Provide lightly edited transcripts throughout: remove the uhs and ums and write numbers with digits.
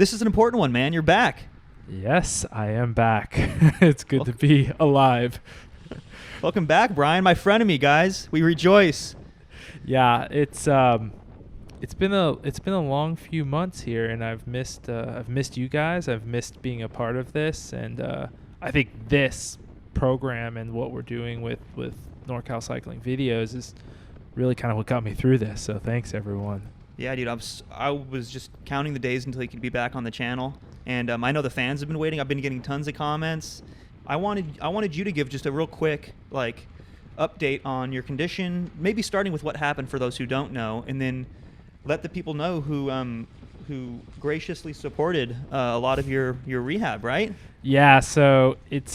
This is an important one, man. You're back. Yes, I am back. It's good to be alive. Welcome back, Brian, my frenemy, guys. We rejoice. Yeah, it's been a long few months here, and I've missed you guys. I've missed being a part of this, and I think this program and what we're doing with NorCalCyclingVideos is really kind of what got me through this. So thanks, everyone. Yeah, dude, I was just counting the days until he could be back on the channel, and I know the fans have been waiting. I've been getting tons of comments. I wanted you to give just a real quick update on your condition, maybe starting with what happened for those who don't know, and then let the people know who graciously supported a lot of your rehab, right? Yeah, so it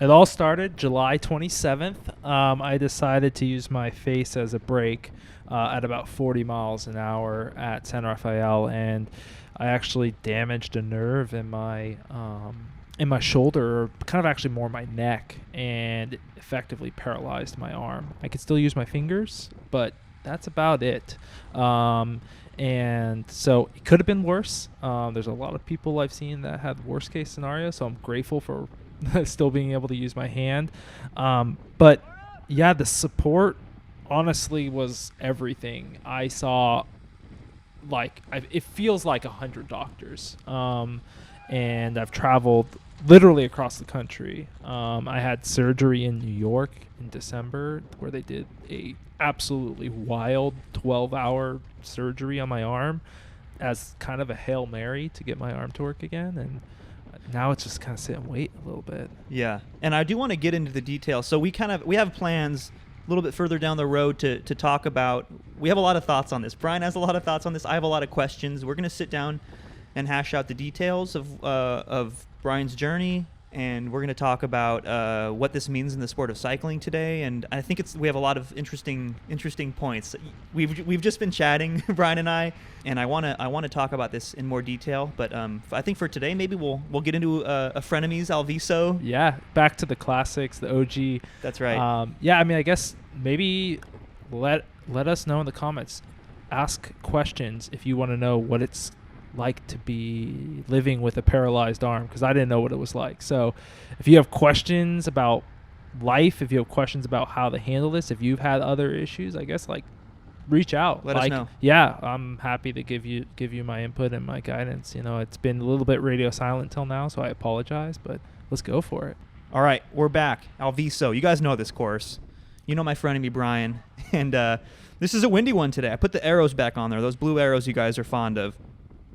all started July 27th. I decided to use my face as a brake at about 40 miles an hour at San Rafael, and I actually damaged a nerve in my shoulder, or kind of actually more my neck, and it effectively paralyzed my arm. I could still use my fingers, but that's about it. And so it could have been worse. There's a lot of people I've seen that had worst case scenarios, so I'm grateful for still being able to use my hand. But yeah, the support honestly was everything. I saw it feels like 100 doctors. And I've traveled literally across the country. I had surgery in New York in December where they did a absolutely wild 12-hour surgery on my arm as kind of a Hail Mary to get my arm to work again. And now it's just kind of sit and wait a little bit. Yeah, and I do want to get into the details. So we have plans a little bit further down the road to talk about. We have a lot of thoughts on this. Brian has a lot of thoughts on this. I have a lot of questions. We're going to sit down and hash out the details of Brian's journey, and we're going to talk about what this means in the sport of cycling today. And I think we have a lot of interesting points. We've just been chatting, Brian and I want to talk about this in more detail. But I think for today, maybe we'll get into a Frenemies Alviso. Yeah, back to the classics, the OG. That's right. Yeah, I mean, I guess maybe let us know in the comments. Ask questions if you want to know what it's like to be living with a paralyzed arm, because I didn't know what it was like. So if you have questions about life, if you have questions about how to handle this, if you've had other issues, I guess reach out. Let us know. Yeah, I'm happy to give you my input and my guidance. It's been a little bit radio silent till now, so I apologize, but let's go for it. All right, we're back. Alviso, you guys know this course. You know my Frenemy Bryan, and this is a windy one today. I put the arrows back on there, those blue arrows you guys are fond of.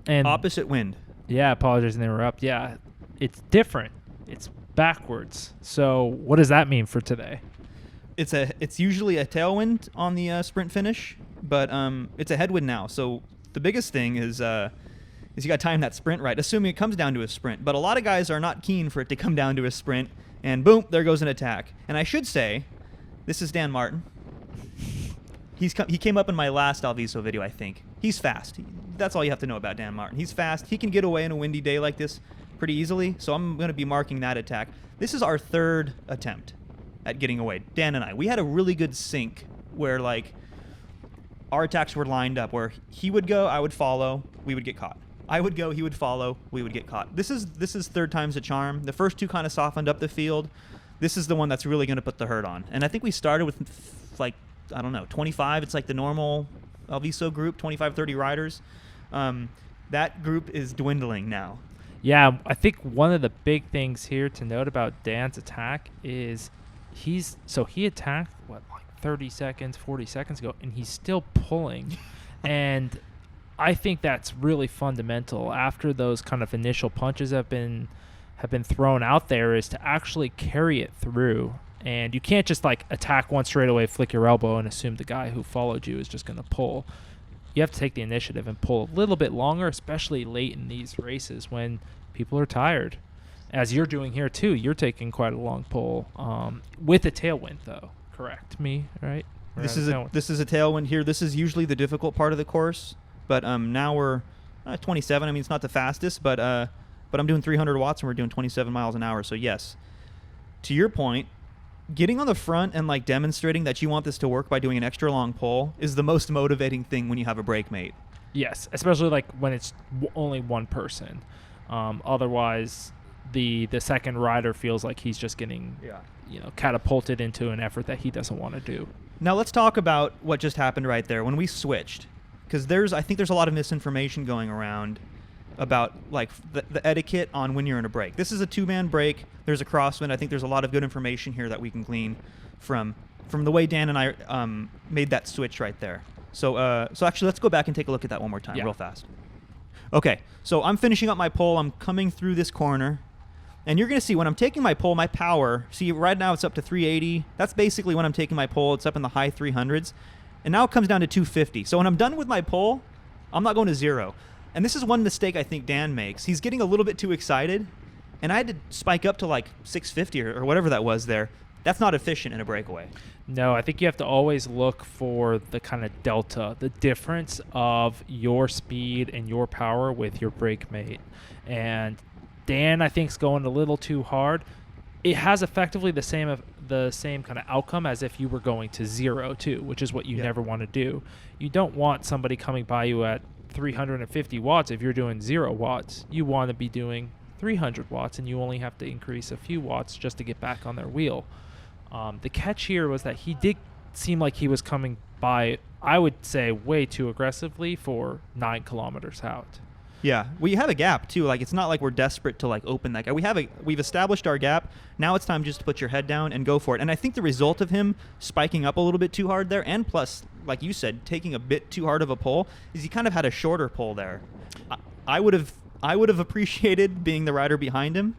And opposite wind. Yeah, apologize to interrupt. Yeah, it's different. It's backwards. So what does that mean for today? It's usually a tailwind on the sprint finish, but it's a headwind now. So the biggest thing is you got to time that sprint right, assuming it comes down to a sprint. But a lot of guys are not keen for it to come down to a sprint, and boom, there goes an attack. And I should say, this is Dan Martin. He came up in my last Alviso video, I think. He's fast. That's all you have to know about Dan Martin. He's fast. He can get away in a windy day like this pretty easily, so I'm going to be marking that attack. This is our third attempt at getting away. Dan and I. We had a really good sync where, our attacks were lined up, where he would go, I would follow, we would get caught. I would go, he would follow, we would get caught. This is third time's a charm. The first two kind of softened up the field. This is the one that's really going to put the hurt on. And I think we started with, 25. It's like the normal Alviso group, 25, 30 riders. That group is dwindling now. Yeah, I think one of the big things here to note about Dan's attack is he attacked 30 seconds, 40 seconds ago, and he's still pulling. And I think that's really fundamental after those kind of initial punches have been thrown out there, is to actually carry it through. And you can't just attack one straight away, flick your elbow, and assume the guy who followed you is just going to pull. You have to take the initiative and pull a little bit longer, especially late in these races when people are tired. As you're doing here too, you're taking quite a long pull with a tailwind, though. Correct me, right? This is a tailwind here. This is usually the difficult part of the course, but now we're 27. I mean, it's not the fastest, but I'm doing 300 watts and we're doing 27 miles an hour. So yes, to your point, getting on the front and demonstrating that you want this to work by doing an extra long pull is the most motivating thing when you have a brake mate. Yes, especially like when it's only one person. Otherwise, the second rider feels like he's just getting catapulted into an effort that he doesn't want to do. Now let's talk about what just happened right there when we switched, because I think there's a lot of misinformation going around about like the etiquette on when you're in a break. This is a 2-man break. There's a crosswind. I think there's a lot of good information here that we can glean from the way Dan and I made that switch right there. So actually, let's go back and take a look at that one more time real fast. Okay, so I'm finishing up my pull. I'm coming through this corner. And you're going to see when I'm taking my pull, my power, see right now it's up to 380. That's basically when I'm taking my pull. It's up in the high 300s. And now it comes down to 250. So when I'm done with my pull, I'm not going to 0. And this is one mistake I think Dan makes. He's getting a little bit too excited. And I had to spike up to like 650 or whatever that was there. That's not efficient in a breakaway. No, I think you have to always look for the kind of delta, the difference of your speed and your power with your brake mate. And Dan, I think, is going a little too hard. It has effectively the same kind of outcome as if you were going to 0 too, which is what you never want to do. You don't want somebody coming by you at 350 watts if you're doing 0 watts. You want to be doing 300 watts, and you only have to increase a few watts just to get back on their wheel. The catch here was that he did seem like he was coming by, I would say, way too aggressively for 9 kilometers out. Yeah, we have a gap too. Like it's not like we're desperate to like open that gap. We've established our gap. Now it's time just to put your head down and go for it. And I think the result of him spiking up a little bit too hard there, and plus, like you said, taking a bit too hard of a pull, is he kind of had a shorter pull there. I would have appreciated being the rider behind him,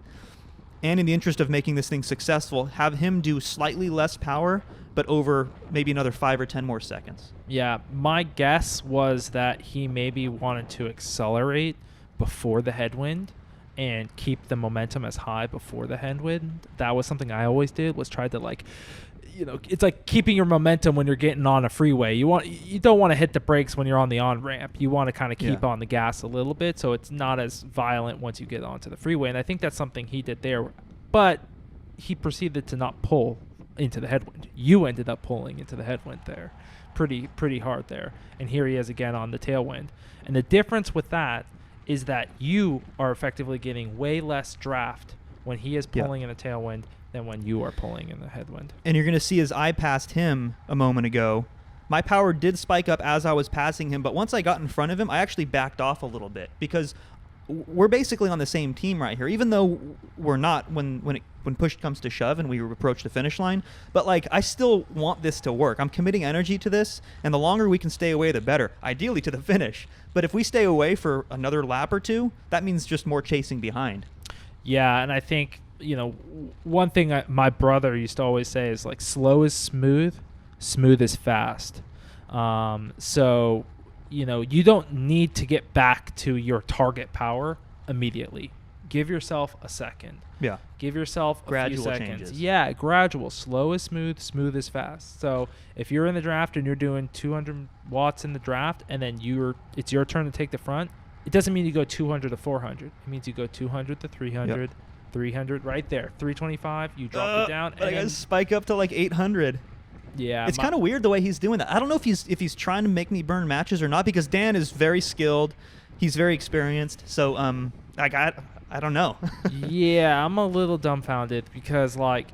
and in the interest of making this thing successful, have him do slightly less power, but over maybe another 5 or 10 more seconds. Yeah, my guess was that he maybe wanted to accelerate before the headwind and keep the momentum as high before the headwind. That was something I always did, was try to like, it's like keeping your momentum when you're getting on a freeway. You don't want to hit the brakes when you're on the on-ramp. You want to kind of keep on the gas a little bit so it's not as violent once you get onto the freeway. And I think that's something he did there. But he proceeded to not pull into the headwind. You ended up pulling into the headwind there pretty hard there. And here he is again on the tailwind. And the difference with that is that you are effectively getting way less draft when he is pulling in the tailwind than when you are pulling in the headwind. And you're going to see as I passed him a moment ago, my power did spike up as I was passing him, but once I got in front of him, I actually backed off a little bit because we're basically on the same team right here, even though we're not when push comes to shove and we approach the finish line. But like, I still want this to work. I'm committing energy to this, and the longer we can stay away, the better, ideally to the finish. But if we stay away for another lap or two, that means just more chasing behind. Yeah, and I think, one thing my brother used to always say is like, slow is smooth, smooth is fast. So, you don't need to get back to your target power immediately. Give yourself a second. Yeah. Give yourself a gradual few seconds. Changes. Yeah, gradual. Slow is smooth, smooth is fast. So if you're in the draft and you're doing 200 watts in the draft, and then it's your turn to take the front, it doesn't mean you go 200 to 400. It means you go 200 to 300, 300 right there. 325, you drop it down. But I gotta spike up to like 800. Yeah, it's kind of weird the way he's doing that. I don't know if he's trying to make me burn matches or not, because Dan is very skilled, he's very experienced. So I don't know. Yeah, I'm a little dumbfounded because like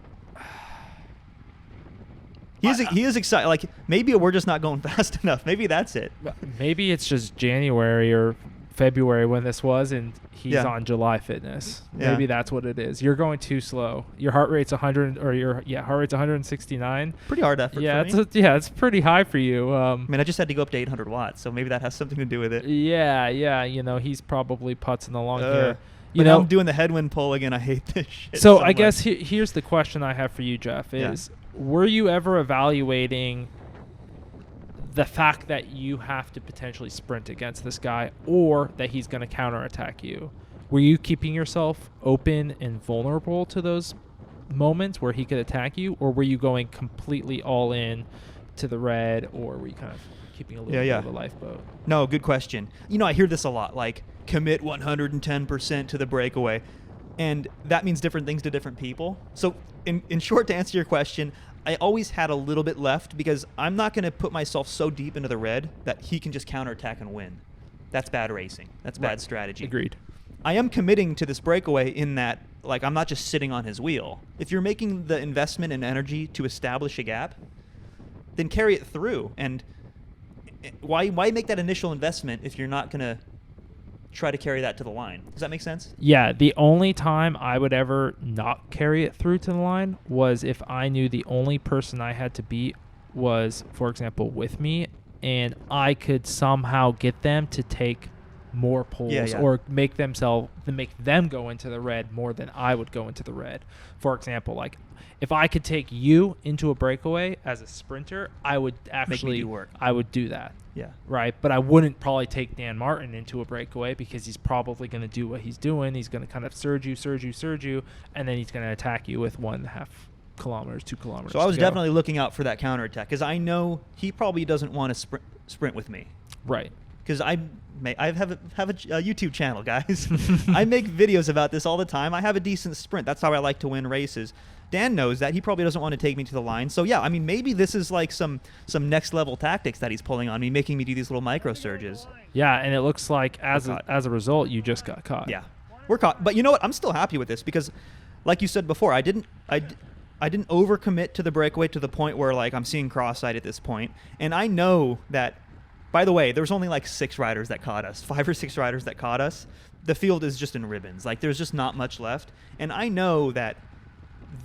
he is excited. Like maybe we're just not going fast enough. Maybe that's it. Maybe it's just January or February when this was, and he's on July fitness. Maybe that's what it is. You're going too slow. Your heart rate's 100, or your heart rate's 169. Pretty hard effort. Yeah, for me. It's pretty high for you. I mean, I just had to go up to 800 watts, so maybe that has something to do with it. Yeah. He's probably putzing along here. I'm doing the headwind pull again. I hate this shit. So I guess here's the question I have for you, Jeff, is were you ever evaluating the fact that you have to potentially sprint against this guy, or that he's going to counterattack you? Were you keeping yourself open and vulnerable to those moments where he could attack you, or were you going completely all in to the red, or were you kind of keeping a little bit of a lifeboat? No, good question. I hear this a lot, like commit 110% to the breakaway, and that means different things to different people. So in short, to answer your question, I always had a little bit left, because I'm not going to put myself so deep into the red that he can just counterattack and win. that's bad racing. That's bad strategy. Agreed. I am committing to this breakaway in that, like, I'm not just sitting on his wheel. If you're making the investment and energy to establish a gap, then carry it through. And why make that initial investment if you're not going to try to carry that to the line? Does that make sense? Yeah, the only time I would ever not carry it through to the line was if I knew the only person I had to beat was, for example, with me, and I could somehow get them to take more pulls or make them go into the red more than I would go into the red. For example, like if I could take you into a breakaway as a sprinter, I would actually I would do that. Yeah. Right. But I wouldn't probably take Dan Martin into a breakaway because he's probably going to do what he's doing. He's going to kind of surge you, and then he's going to attack you with 1.5 kilometers, 2 kilometers. So I was definitely looking out for that counterattack because I know he probably doesn't want to sprint with me. Right. Because I have a YouTube channel, guys. I make videos about this all the time. I have a decent sprint. That's how I like to win races. Dan knows that. He probably doesn't want to take me to the line. So, yeah, I mean, maybe this is like some next-level tactics that he's pulling on me, making me do these little micro surges. Yeah, and it looks like as a result, you just got caught. Yeah, we're caught. But you know what? I'm still happy with this because, like you said before, I didn't overcommit to the breakaway to the point where, like, I'm seeing cross-eyed at this point. And I know that, by the way, there was only like 6 riders that caught us, 5 or 6 riders that caught us. The field is just in ribbons. Like, there's just not much left. And I know that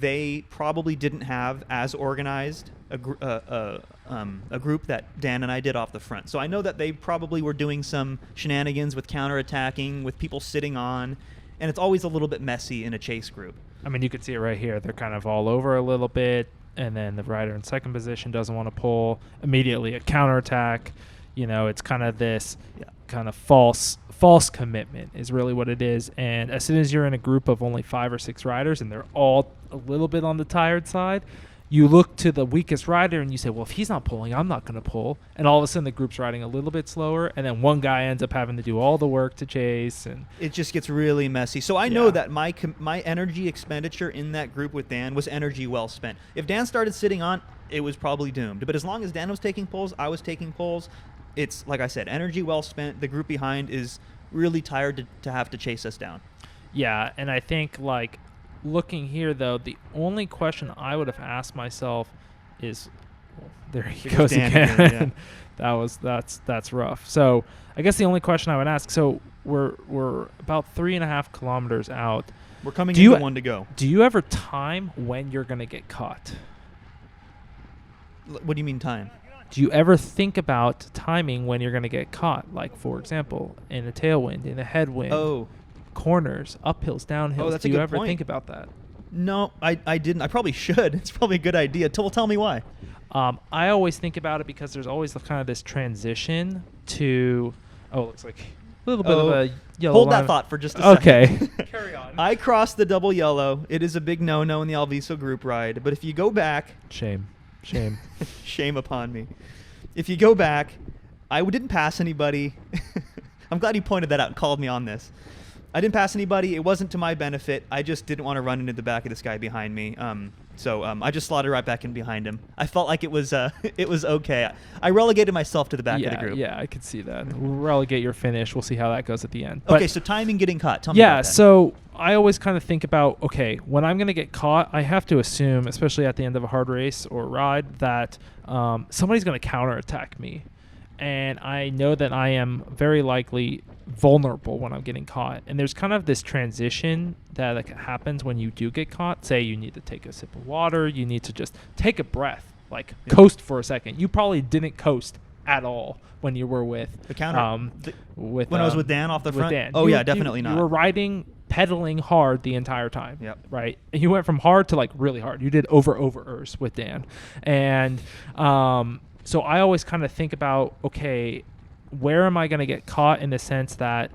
they probably didn't have as organized a group that Dan and I did off the front. So I know that they probably were doing some shenanigans with counterattacking, with people sitting on, and it's always a little bit messy in a chase group. I mean, you can see it right here. They're kind of all over a little bit, and then the rider in second position doesn't want to pull. Immediately a counterattack. You know, it's kind of this kind of false commitment is really what it is. And as soon as you're in a group of only 5 or 6 riders and they're all a little bit on the tired side, you look to the weakest rider and you say, well, if he's not pulling, I'm not going to pull. And all of a sudden the group's riding a little bit slower, and then one guy ends up having to do all the work to chase. And it just gets really messy. So I know that my energy expenditure in that group with Dan was energy well spent. If Dan started sitting on, it was probably doomed. But as long as Dan was taking pulls, I was taking pulls. It's, like I said, energy well spent. The group behind is really tired to have to chase us down. Yeah, and I think, like, looking here, though, the only question I would have asked myself is, well, there he goes again. That's rough. So I guess the only question I would ask, so we're about 3.5 kilometers out. We're coming into one to go. Do you ever time when you're going to get caught? What do you mean time? Do you ever think about timing when you're going to get caught? Like, for example, in a tailwind, in a headwind, corners, uphills, downhills. That's do a you good ever point. think about that? No, I didn't. I probably should. It's probably a good idea. Tell me why. I always think about it because there's always kind of this transition to, it looks like a little bit of a yellow Hold line. that thought for just a second. Okay. Carry on. I crossed the double yellow. It is a big no-no in the Alviso group ride. But if you go back... Shame. Shame upon me. If you go back, I didn't pass anybody. I'm glad you pointed that out and called me on this. I didn't pass anybody. It wasn't to my benefit. I just didn't want to run into the back of this guy behind me. So I just slotted right back in behind him. I felt like it was okay. I relegated myself to the back of the group. Yeah, I could see that. We'll relegate your finish. We'll see how that goes at the end. But okay, so timing getting caught. Tell me about that. So I always kind of think about, okay, when I'm going to get caught, I have to assume, especially at the end of a hard race or ride, that somebody's going to counterattack me. And I know that I am very likely vulnerable when I'm getting caught. And there's kind of this transition that happens when you do get caught. Say you need to take a sip of water. You need to just take a breath, coast for a second. You probably didn't coast at all when you were with the counter. When I was with Dan off the front? Dan. Oh, definitely not. You were pedaling hard the entire time. Yep. Right? And you went from hard to really hard. You did over-ers with Dan. And so I always kind of think about, okay, where am I going to get caught in the sense that,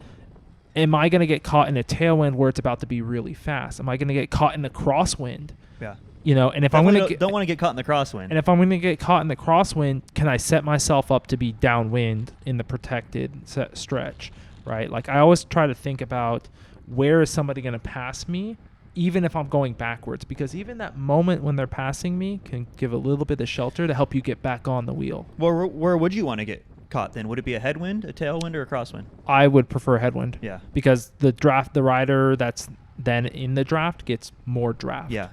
am I going to get caught in a tailwind where it's about to be really fast? Am I going to get caught in the crosswind? Yeah. You know, and if I'm going to don't want to get caught in the crosswind. And if I'm going to get caught in the crosswind, can I set myself up to be downwind in the protected stretch, right? Like, I always try to think about, where is somebody going to pass me, even if I'm going backwards, because even that moment when they're passing me can give a little bit of shelter to help you get back on the wheel. Where would you want to get caught then? Would it be a headwind, a tailwind, or a crosswind? I would prefer headwind. Yeah. Because the rider that's then in the draft gets more draft. Yeah.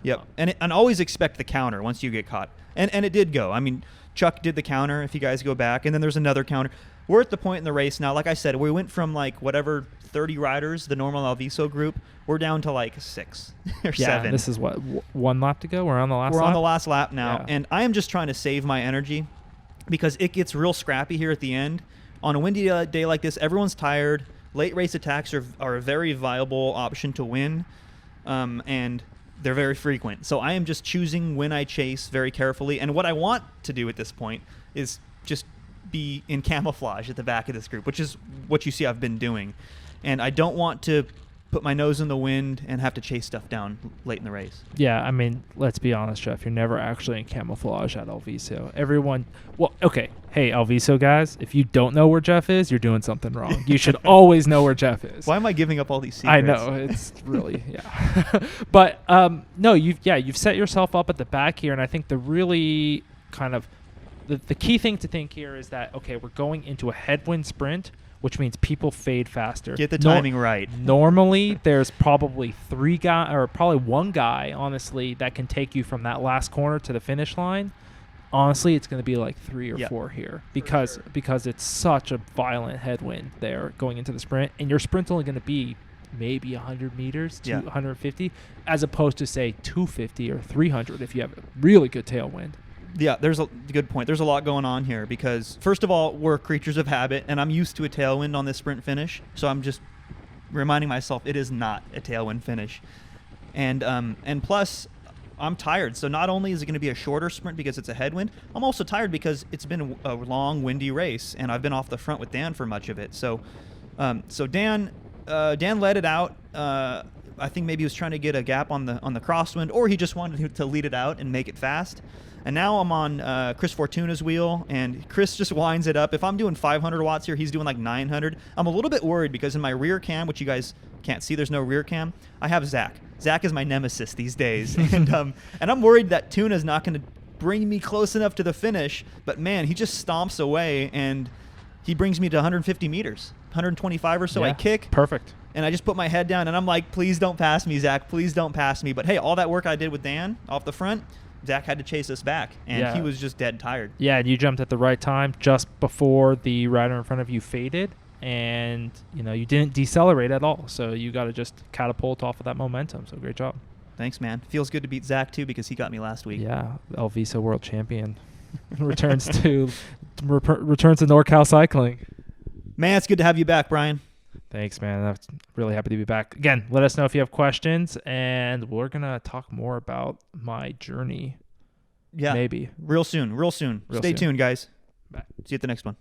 Yep. And always expect the counter once you get caught. And it did go. I mean, Chuck did the counter, if you guys go back, and then there's another counter. We're at the point in the race now, like I said, we went from like whatever 30 riders, the normal Alviso group, we're down to like 6 or 7. This is what, one lap to go? We're on the last lap? We're on the last lap now, Yeah. and I am just trying to save my energy because it gets real scrappy here at the end. On a windy day like this, everyone's tired. Late race attacks are a very viable option to win, and they're very frequent. So I am just choosing when I chase very carefully, and what I want to do at this point is just be in camouflage at the back of this group, which is what you see I've been doing. And I don't want to put my nose in the wind and have to chase stuff down late in the race. Yeah, I mean, let's be honest, Jeff. You're never actually in camouflage at Alviso. Everyone, well, okay. Hey, Alviso guys, if you don't know where Jeff is, you're doing something wrong. You should always know where Jeff is. Why am I giving up all these secrets? I know, it's really, yeah. But no, you've set yourself up at the back here, and I think the really kind of the key thing to think here is that, okay, we're going into a headwind sprint, which means people fade faster. Get the timing right. Normally, there's probably one guy, honestly, that can take you from that last corner to the finish line. Honestly, it's going to be like 3 or 4 here because it's such a violent headwind there going into the sprint, and your sprint's only going to be maybe 100 meters to 150, as opposed to say 250 or 300 if you have a really good tailwind. Yeah, there's a good point. There's a lot going on here because, first of all, we're creatures of habit, and I'm used to a tailwind on this sprint finish, so I'm just reminding myself it is not a tailwind finish. And plus, I'm tired, so not only is it going to be a shorter sprint because it's a headwind, I'm also tired because it's been a long, windy race, and I've been off the front with Dan for much of it. So Dan led it out. I think maybe he was trying to get a gap on the crosswind, or he just wanted to lead it out and make it fast. And now I'm on Chris Fortuna's wheel, and Chris just winds it up. If I'm doing 500 watts here, he's doing like 900. I'm a little bit worried because in my rear cam, which you guys can't see, there's no rear cam, I have Zach. Zach is my nemesis these days. and I'm worried that Tuna's not going to bring me close enough to the finish. But, man, he just stomps away, and he brings me to 150 meters, 125 or so. Yeah, I kick. Perfect. And I just put my head down, and I'm like, please don't pass me, Zach. Please don't pass me. But, hey, all that work I did with Dan off the front, Zach had to chase us back, and he was just dead tired. Yeah, and you jumped at the right time just before the rider in front of you faded, and you didn't decelerate at all. So you got to just catapult off of that momentum. So great job. Thanks, man. Feels good to beat Zach too because he got me last week. Yeah, Alviso world champion returns to NorCal Cycling. Man, it's good to have you back, Brian. Thanks, man. I'm really happy to be back. Again, let us know if you have questions, and we're going to talk more about my journey. Yeah. Maybe. Real soon. Stay tuned, guys. Bye. See you at the next one.